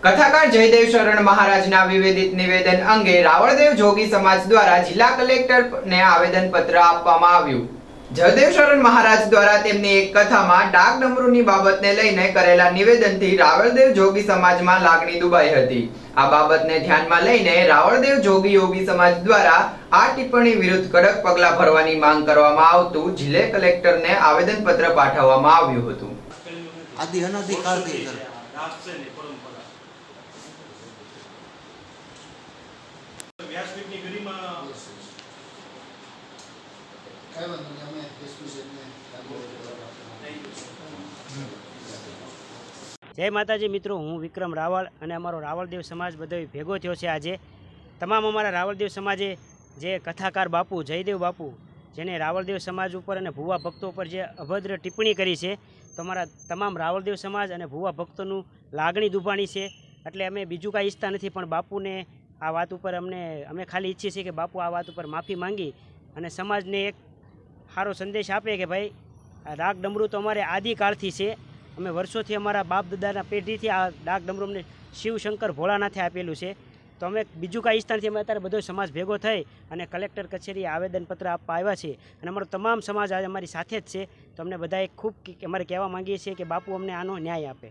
કથાકાર જયદેવ શરણ મહારાજના વિવેદિત નિવેદન અંગે રાવળદેવ જોગી સમાજ દ્વારા જિલ્લા કલેક્ટરને આવેદનપત્ર આપવામાં આવ્યું। જયદેવ શરણ મહારાજ દ્વારા તેમની એક કથામાં ડાક ડમરૂની બાબતને લઈને કરેલા નિવેદનથી રાવળદેવ જોગી સમાજમાં લાગણી દુભાઈ હતી। આ બાબતને ધ્યાનમાં લઈને રાવળદેવ જોગી યોગી સમાજ દ્વારા આ ટિપ્પણી વિરુદ્ધ કડક પગલાં ભરવાની માંગ કરવામાં આવતું જિલ્લા કલેક્ટરને આવેદનપત્ર પાઠવવામાં આવ્યું હતું। આદિ અનાદિકાળથી વ્યાસપીઠની ગરિમા જય માતાજી મિત્રો, હું વિક્રમ રાવળ અને અમારો રાવળદેવ સમાજ બધો ભેગો થયો છે। આજે તમામ અમારા રાવળદેવ સમાજે જે કથાકાર બાપુ જયદેવ બાપુ જેને રાવળદેવ સમાજ ઉપર અને ભુવા ભક્તો પર જે અભદ્ર ટિપ્પણી કરી છે, તો અમારા તમામ રાવળદેવ સમાજ અને ભુવા ભક્તોનું લાગણી દુભાણી છે। એટલે અમે બીજું કાંઈ ઈચ્છતા નથી, પણ બાપુને આ વાત ઉપર અમે ખાલી ઈચ્છીએ છીએ કે બાપુ આ વાત ઉપર માફી માંગી અને સમાજને એક સારો સંદેશ આપે કે ભાઈ આ ડાક ડમરૂ તો અમારે આદિકાળથી છે। અમે વર્ષોથી અમારા બાપ દાદાના પેઢીથી આ ડાક ડમરૂ અમને શિવશંકર ભોળાનાથે આપેલું છે। તો અમે બીજું કાંઈ ઈચ્છતા નથી, અમે અત્યારે બધો સમાજ ભેગો થઈ અને કલેક્ટર કચેરીએ આવેદનપત્ર આપવા આવ્યા છે અને અમારો તમામ સમાજ આજે અમારી સાથે જ છે। તો અમને બધાએ ખૂબ અમારે કહેવા માંગીએ છીએ કે બાપુ અમને આનો ન્યાય આપે।